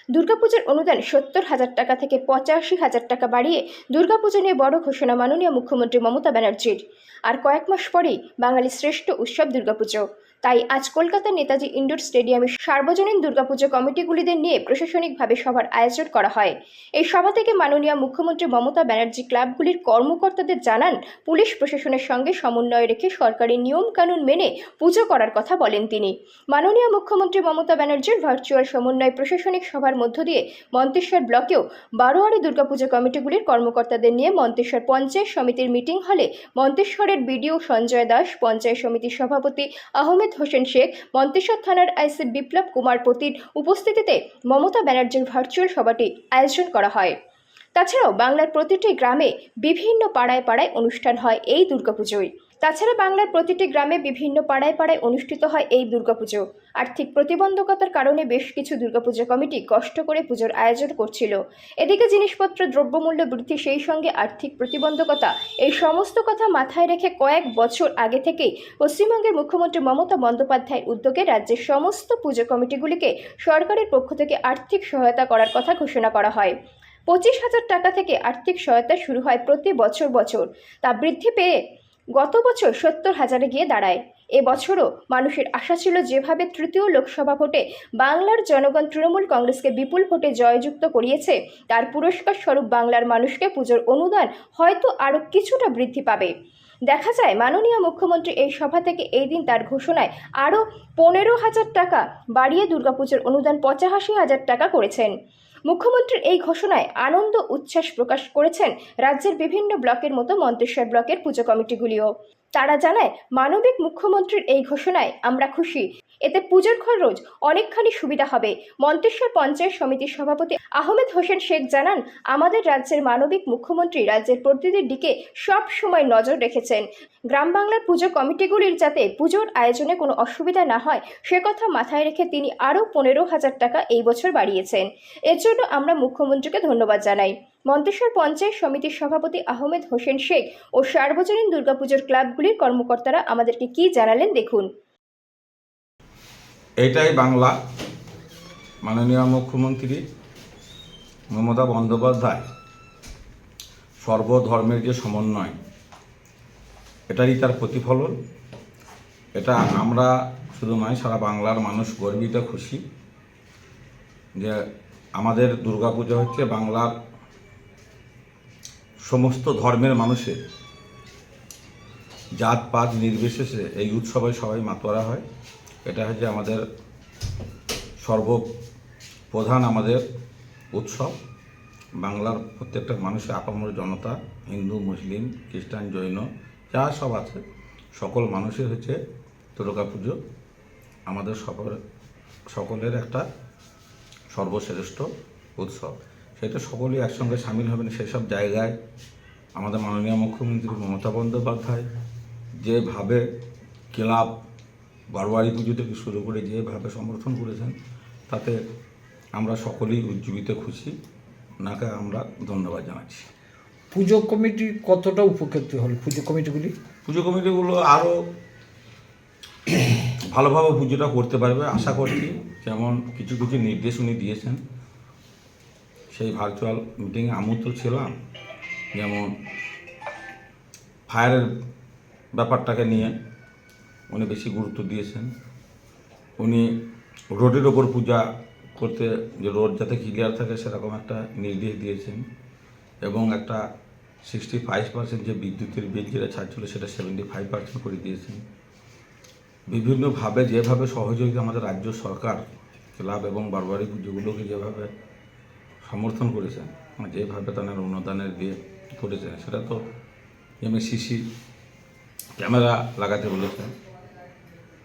দুর্গাপুজোর অনুদান ৭০,০০০ টাকা থেকে ৮৫,০০০ টাকা বাড়িয়ে দুর্গাপুজো নিয়ে বড় ঘোষণা মাননীয় মুখ্যমন্ত্রী মমতা ব্যানার্জির। আর কয়েক মাস পরেই বাঙালির শ্রেষ্ঠ উৎসব দুর্গাপুজো। তাই আজ কলকাতার নেতাজি ইন্ডোর স্টেডিয়ামে সার্বজনীন দুর্গাপুজো কমিটিগুলিদের নিয়ে প্রশাসনিকভাবে সভার আয়োজন করা হয়। এই সভা থেকে মাননীয় মুখ্যমন্ত্রী মমতা ব্যানার্জি ক্লাবগুলির কর্মকর্তাদের জানান, পুলিশ প্রশাসনের সঙ্গে সমন্বয় রেখে সরকারি নিয়ম কানুন মেনে পুজো করার কথা বলেন তিনি। মাননীয় মুখ্যমন্ত্রী মমতা ব্যানার্জির ভার্চুয়াল সমন্বয় প্রশাসনিক সভার মধ্য দিয়ে মন্তেশ্বর ব্লকেও বারোয়ারি দুর্গাপুজো কমিটিগুলির কর্মকর্তাদের নিয়ে মন্তেশ্বর পঞ্চায়েত সমিতির মিটিং হলে মন্তেশ্বরের বিডিও সঞ্জয় দাস, পঞ্চায়েত সমিতির সভাপতি আহমেদ হোসেন শেখ, মন্তেশ্বর থানার আইসি বিপ্লব কুমার পতির উপস্থিতিতে মমতা ব্যানার্জির ভার্চুয়াল সভাটি আয়োজন করা হয়। তাছাড়াও বাংলার প্রতিটি গ্রামে বিভিন্ন পাড়ায় পাড়ায় অনুষ্ঠান হয় এই দুর্গাপুজোয়। অনুষ্ঠিত হয় এই দুর্গাপুজো। আর্থিক প্রতিবন্ধকতার কারণে বেশ কিছু দুর্গাপুজো কমিটি কষ্ট করে পুজোর আয়োজন করছিল। এদিকে জিনিসপত্র দ্রব্যমূল্য বৃদ্ধি, সেই সঙ্গে আর্থিক প্রতিবন্ধকতা, এই সমস্ত কথা মাথায় রেখে কয়েক বছর আগে থেকেই পশ্চিমবঙ্গের মুখ্যমন্ত্রী মমতা বন্দ্যোপাধ্যায়ের উদ্যোগে রাজ্যের সমস্ত পুজো কমিটিগুলিকে সরকারের পক্ষ থেকে আর্থিক সহায়তা করার কথা ঘোষণা করা হয়। 25,000 টাকা থেকে আর্থিক সহায়তা শুরু হয় প্রতি বছর। তা বৃদ্ধি পেয়ে গত বছর 70,000-এ গিয়ে দাঁড়ায়। এবছরও মানুষের আশা ছিল, যেভাবে তৃতীয় লোকসভা ভোটে বাংলার জনগণ তৃণমূল কংগ্রেসকে বিপুল ভোটে জয়যুক্ত করিয়েছে, তার পুরস্কার স্বরূপ বাংলার মানুষকে পুজোর অনুদান হয়তো আরও কিছুটা বৃদ্ধি পাবে। দেখা যায় মাননীয় মুখ্যমন্ত্রী এই সভা থেকে এই দিন তার ঘোষণায় আরও 15,000 টাকা বাড়িয়ে দুর্গাপুজোর অনুদান 85,000 টাকা করেছেন। মুখ্যমন্ত্রীর এই ঘোষণায় আনন্দ উচ্ছ্বাস প্রকাশ করেছেন রাজ্যের বিভিন্ন ব্লকের মতো মন্তেশ্বর ব্লকের পুজো কমিটিগুলিও। তারা জানায়, মানবিক মুখ্যমন্ত্রীর এই ঘোষণায় আমরা খুশি, এতে পুজোর খরচ অনেকখানি সুবিধা হবে। মন্তেশ্বর পঞ্চায়েত সমিতির সভাপতি আহমেদ হোসেন শেখ জানান, আমাদের রাজ্যের মানবিক মুখ্যমন্ত্রী রাজ্যের প্রতিটি দিকে সব সময় নজর রেখেছেন। গ্রাম বাংলার পুজো কমিটিগুলির যাতে পুজোর আয়োজনে কোনো অসুবিধা না হয় সে কথা মাথায় রেখে তিনি আরও 15,000 টাকা এই বছর বাড়িয়েছেন। এর জন্য আমরা মুখ্যমন্ত্রীকে ধন্যবাদ জানাই। মন্তেশ্বর পঞ্চায়েত সমিতির সভাপতি আহমেদ হোসেন শেখ ও সার্বজনীন দুর্গাপুজোর ক্লাবগুলির কর্মকর্তারা আমাদেরকে কি জানালেন দেখুন। এটাই বাংলা। মাননীয় মুখ্যমন্ত্রী মমতা বন্দ্যোপাধ্যায় সর্বধর্মের যে সমন্বয়, এটারই তার প্রতিফলন। এটা আমরা শুধু নয়, সারা বাংলার মানুষ গর্বিত, খুশি যে আমাদের দুর্গাপূজা হচ্ছে বাংলার সমস্ত ধর্মের মানুষের, জাতপাত নির্বিশেষে এই উৎসবে সবাই মাতোয়ারা হয়। এটা হচ্ছে আমাদের সর্বপ্রধান আমাদের উৎসব। বাংলার প্রত্যেকটা মানুষের আপামর জনতা, হিন্দু, মুসলিম, খ্রিস্টান, জৈন যা সব আছে, সকল মানুষের হচ্ছে দুর্গাপুজো আমাদের সকলের একটা সর্বশ্রেষ্ঠ উৎসব। সেটা সকলেই একসঙ্গে সামিল হবেন। সেসব জায়গায় আমাদের মাননীয় মুখ্যমন্ত্রী মমতা বন্দ্যোপাধ্যায় যেভাবে ক্লাব বারোয়ারি পুজো থেকে শুরু করে যেভাবে সমর্থন করেছেন, তাতে আমরা সকলেই উজ্জীবিত, খুশি। ওনাকে আমরা ধন্যবাদ জানাচ্ছি। পুজো কমিটি কতটা উপকৃত হল? পুজো কমিটিগুলো আরও ভালোভাবে পুজোটা করতে পারবে আশা করছি। যেমন কিছু নির্দেশ উনি দিয়েছেন, সেই ভার্চুয়াল মিটিংয়ে আমিও তো ছিলাম। যেমন ফায়ারের ব্যাপারটাকে নিয়ে উনি বেশি গুরুত্ব দিয়েছেন। উনি রোডের ওপর পূজা করতে, যে রোড যাতে ক্লিয়ার থাকে সেরকম একটা নির্দেশ দিয়েছেন। এবং একটা 65% যে বিদ্যুতের বিল যেটা ছাড় ছিল সেটা 75% করে দিয়েছেন। বিভিন্নভাবে যেভাবে সহযোগিতা আমাদের রাজ্য সরকার ক্লাব এবং বারোয়ারি পুজোগুলোকে যেভাবে সমর্থন করেছেন, যেভাবে তাদের অনুদানের দিয়ে করেছেন, সেটা তো যেমন সিসি ক্যামেরা লাগাতে বলেছেন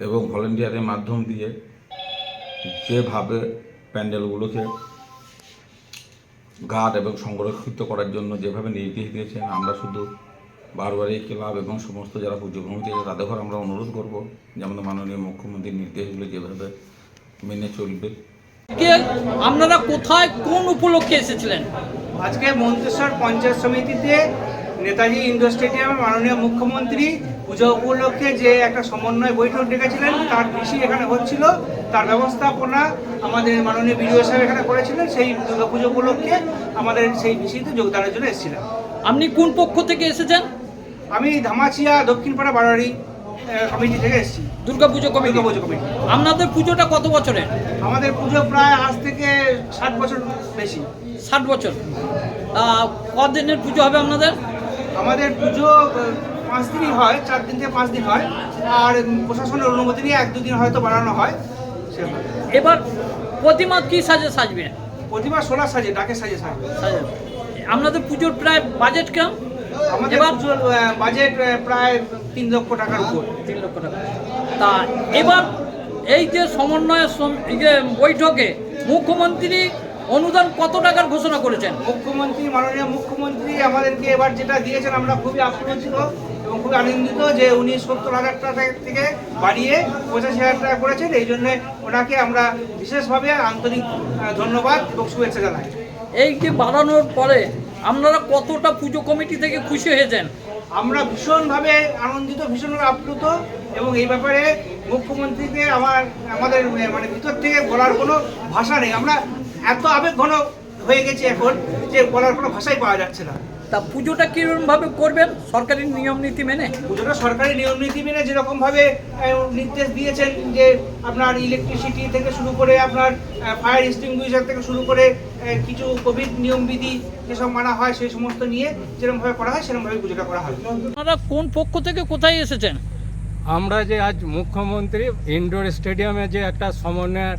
এবং ভলেন্টিয়ারের মাধ্যম দিয়ে যেভাবে প্যান্ডেলগুলোকে গার্ড এবং সংরক্ষিত করার জন্য যেভাবে নির্দেশ দিয়েছেন, আমরা শুধু বারোয়ারি ক্লাব এবং সমস্ত যারা পুজো কমিটি আছে তাদের ঘর আমরা অনুরোধ করব যে আমাদের মাননীয় মুখ্যমন্ত্রীর নির্দেশগুলো যেভাবে মেনে চলবে। আপনারা কোথায় কোন উপলক্ষে এসেছিলেন? আজকে মন্তেশ্বর পঞ্চায়েত সমিতিতে নেতাজি ইন্ডোর স্টেডিয়ামে মাননীয় মুখ্যমন্ত্রী পুজো উপলক্ষে যে একটা সমন্বয় বৈঠক ডেকেছিলেন, তার কৃষি এখানে হচ্ছিল, তার ব্যবস্থাপনা আমাদের মাননীয় বিডিও সাহেব এখানে করেছিলেন। সেই দুর্গাপুজো উপলক্ষে আমাদের সেই কৃষিতে যোগদানের জন্য এসেছিলাম। আপনি কোন পক্ষ থেকে এসেছেন? আমি ধামাচিয়া দক্ষিণপাড়া বাড়ারি কমিটি থেকে এসেছি। দুর্গাপুজো কমিটি। দুর্গাপুজো কমিটি। আপনাদের পুজোটা কত বছরের? আমাদের পুজো প্রায় আজ থেকে 60 বছর বেশি। 60 বছর। কদিনের পুজো হবে আপনাদের? আমাদের পুজো 5 দিনই হয়, 4 দিন থেকে 5 দিন হয়। আর প্রশাসনের অনুমতি নিয়ে 1-2 দিন হয়তো বাড়ানো হয়। সেভাবে এবার প্রতিমা কি সাজে সাজবে? প্রতিমা 16 সাজে, ডাকের সাজে সাজবে। আপনাদের পুজোর প্রায় বাজেট কেমন? আমাদের এবার পুজোর বাজেট প্রায় 3 লক্ষ টাকার উপর। 3 লক্ষ টাকা। তা এবার এই যে সমন্বয়ের যে বৈঠকে মুখ্যমন্ত্রী অনুদান কত টাকার ঘোষণা করেছেন? মাননীয় মুখ্যমন্ত্রী আমাদেরকে এবার যেটা দিয়েছেন, আমরা খুবই আপ্লুত এবং খুবই আনন্দিত যে উনি 70,000 টাকা থেকে বাড়িয়ে 85,000 টাকা করেছেন। এই জন্য ওনাকে আমরা বিশেষভাবে আন্তরিক ধন্যবাদ এবং শুভেচ্ছা জানাই। এই যে বাড়ানোর পরে আপনারা কতটা পুজো কমিটি থেকে খুশি হয়েছেন? আমরা ভীষণভাবে আনন্দিত, ভীষণভাবে আপ্লুত এবং এই ব্যাপারে মুখ্যমন্ত্রীকে আমাদের মানে ভিতর থেকে বলার কোনো ভাষা নেই। আমরা এত আবেগঘন হয়ে গেছি এখন যে বলার কোনো ভাষাই পাওয়া যাচ্ছে না। তা পুজোটা কীরকমভাবে করবেন সরকারি নিয়ম নীতি মেনে? পুজোটা সরকারি নিয়ম নীতি মেনে যেরকমভাবে নির্দেশ দিয়েছেন, যে আপনার ইলেকট্রিসিটি থেকে শুরু করে আপনার ফায়ার এক্সটিংগুইশার থেকে শুরু করে কিছু কোভিড নিয়মবিধি যেসব মানা হয় সেই সমস্ত নিয়ে যেরকমভাবে করা হয় সেরকমভাবে পুজোটা করা হয়। আপনারা কোন পক্ষ থেকে কোথায় এসেছেন? আমরা যে আজ মুখ্যমন্ত্রী ইনডোর স্টেডিয়ামে যে একটা সমন্বয়ের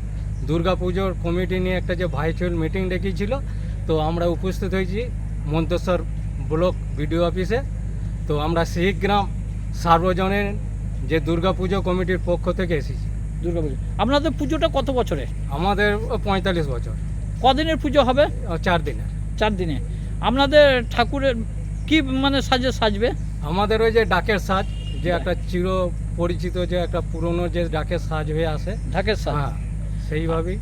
দুর্গাপুজোর কমিটি নিয়ে একটা যে ভার্চুয়াল মিটিং ডেকেছিল, তো আমরা উপস্থিত হয়েছি মন্তেশ্বর ব্লক বিডিও অফিসে। তো আমরা শিখগ্রাম সার্বজনীন যে দুর্গাপুজো কমিটির পক্ষ থেকে এসেছি। দুর্গাপুজো আপনাদের পুজোটা কত বছরে? আমাদের 45 বছর। কদিনের পুজো হবে? 4 দিনে। 4 দিনে। আপনাদের ঠাকুরের কি মানে সাজে সাজবে? আমাদের ওই যে ডাকের সাজ, যে একটা চির পরিচিত যে একটা পুরনো যে ডাকের সাজ হয়ে আসে, ঢাকের সাজ। হ্যাঁ সেইভাবেই।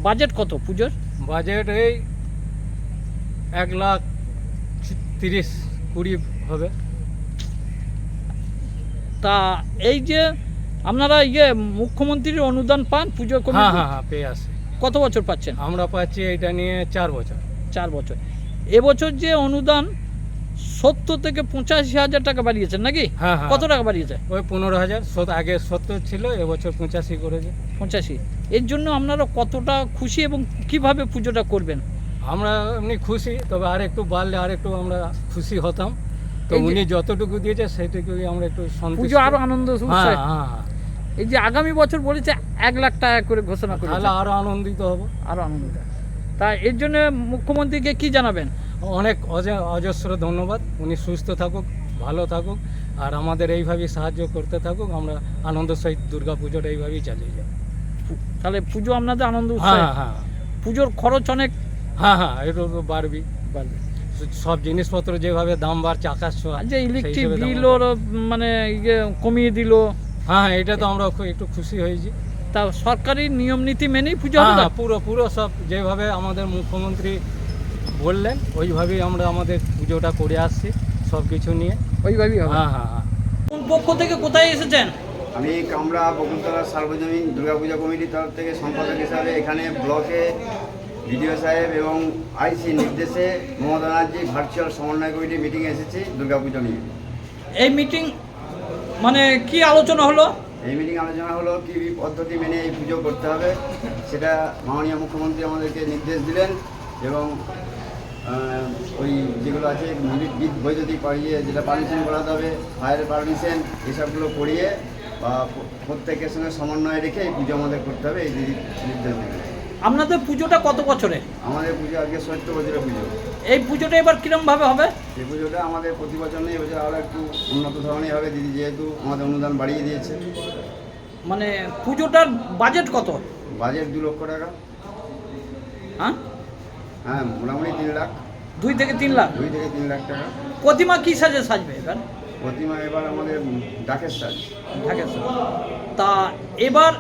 বাজেট কত পুজোর? বাজেট এই 1,30,20 হবে। তা এই যে আপনারা মুখ্যমন্ত্রীর অনুদান পান পুজো হ্যাঁ কমিটি? হ্যাঁ হ্যাঁ পেয়ে আসে। কত বছর পাচ্ছেন? আমরা পাচ্ছি এটা নিয়ে 4 বছর। 4 বছর। এবছর যে অনুদান 70 থেকে 85,000 টাকা বাড়িয়েছেন নাকি? হ্যাঁ হ্যাঁ। কত টাকা বাড়িয়েছে? ওই 15,000। আগে 70 ছিল, এবছর 85 করেছে। 85। এর জন্য আপনারা কতটা খুশি এবং কিভাবে পুজোটা করবেন? আমরা এমনি খুশি, তবে আর একটু বাড়লে আর একটু আমরা খুশি হতাম। তো এই যে- উনি যতটুকু দিয়েছে সেইটুকুই আমরা একটু সন্তুষ্ট। পুজো আরো আনন্দ হ্যাঁ উৎসাহে। হ্যাঁ হ্যাঁ। এই যে আগামী বছর বলেছে 1 লাখ টাকা করে ঘোষণা করেছে, তাহলে আরো আনন্দিত হব। আরো আনন্দ। তা এর জন্য মুখ্যমন্ত্রীকে কি জানাবেন? অনেক অজস্র ধন্যবাদ। উনি সুস্থ থাকুক, ভালো থাকুক, আর আমাদের এইভাবেই সাহায্য করতে থাকুক। আমরা আনন্দ সহিত দুর্গা পুজোটা এইভাবেই চালিয়ে যাব। তাহলে পুজো আপনাদের আনন্দ উৎসাহে। হ্যাঁ হ্যাঁ পুজোর খরচ অনেক হ্যাঁ হ্যাঁ, এটা তো বাড়বি। বাড়বে। সব জিনিসপত্র যেভাবে দাম বাড়ছে আকাশ ছোঁয়া, আর যে ইলেকট্রিক সেই হিসেবে দাম বিলও মানে কমিয়ে দিল, হ্যাঁ হ্যাঁ, এটা তো আমরা একটু খুশি হয়েছি। তা সরকারি নিয়ম নীতি মেনেই পুজো হ্যাঁ হবে? হ্যাঁ, পুরো সব যেভাবে আমাদের মুখ্যমন্ত্রী বললেন ওইভাবেই আমরা আমাদের পুজোটা করে আসছি, সব কিছু নিয়ে। ওইভাবেই হবে। হ্যাঁ হ্যাঁ হ্যাঁ। কোন পক্ষ থেকে কোথায় এসেছেন? আমি কামরা বকুলতলা সার্বজনীন দুর্গাপূজা কমিটির তরফ থেকে সম্পাদক হিসাবে এখানে ব্লকে বিডিও সাহেব এবং আইসি নির্দেশে মমতা ব্যানার্জি ভার্চুয়াল সমন্বয় কমিটি মিটিংয়ে এসেছি দুর্গাপুজো নিয়ে। এই মিটিং মানে কি আলোচনা হলো? এই মিটিং আলোচনা হলো কী পদ্ধতি মেনে এই পুজো করতে হবে, সেটা মাননীয় মুখ্যমন্ত্রী আমাদেরকে নির্দেশ দিলেন এবং ওই যেগুলো আছে বৈদ্যুতিক পাড়িয়ে যেটা পারমিশন করাতে হবে, ফায়ার পারমিশন, এসবগুলো করিয়ে বা প্রত্যেকের সঙ্গে সমন্বয় রেখে এই পুজো আমাদের করতে হবে, এই দিদি নির্দেশ দিলেন। আপনাদের পুজোটা কত বছরে? আমাদের পুজো আজকে 70 বছরের পুজো। এই পুজোটা এবার কিরমভাবে হবে? এই পুজোটা আমাদের প্রতি বছর নেই, এবছর আরও একটু উন্নত ধরনের হবে দিদি, যেহেতু আমাদের অনুদান বাড়িয়ে দিয়েছে। মানে পুজোটার বাজেট কত? বাজেট 2 লক্ষ টাকা। হ্যাঁ, হ্যাঁ, মোটামুটি 3 লাখ, 2 থেকে 3 লাখ। 2 থেকে 3 লাখ টাকা। প্রতিমা কি সাজে সাজবে এবার? প্রতিমা এবার আমাদের ডাকের সাজ। ঢাকের সাজ। তা এবার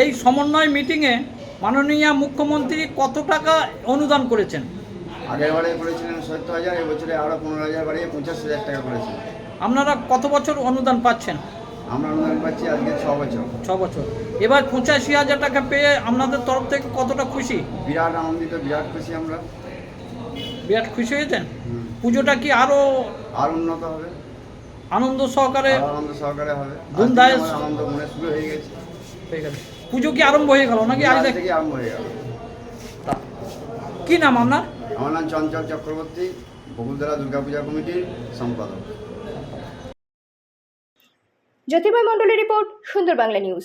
এই সমন্বয় মিটিংয়ে মাননীয় মুখ্যমন্ত্রী কত টাকা অনুদান করেছেন? আগের বারে করেছিলেন 70,000, এবছরে আরও 15,000 বাড়িয়ে 85,000 টাকা করেছেন। আপনারা কত বছর অনুদান পাচ্ছেন? আমরা অনুদান পাচ্ছি আজকে 6 বছর। 6 বছর। এবার 85,000 টাকা পেয়ে আপনাদের তরফ থেকে কতটা খুশি? বিরাট আনন্দিত, বিরাট খুশি আমরা। বিরাট খুশি হয়েছেন? পুজোটা কি আরো আর উন্নত হবে, আনন্দ সহকারে আরো আনন্দ সহকারে হবে। ধুমধাম আজকে আমার আনন্দ মনে শুরু হয়ে গেছে। হয়ে গেছে? পুজো কি আরম্ভ হয়ে গেল নাকি আজ আজ থেকে আরম্ভ হয়ে গেল। কি নাম আপনার? আমার নাম চঞ্চল চক্রবর্তী, বকুলতলা দুর্গাপূজা কমিটির সম্পাদক। জ্যোতির্ময় মণ্ডলের রিপোর্ট, সুন্দর বাংলা নিউজ।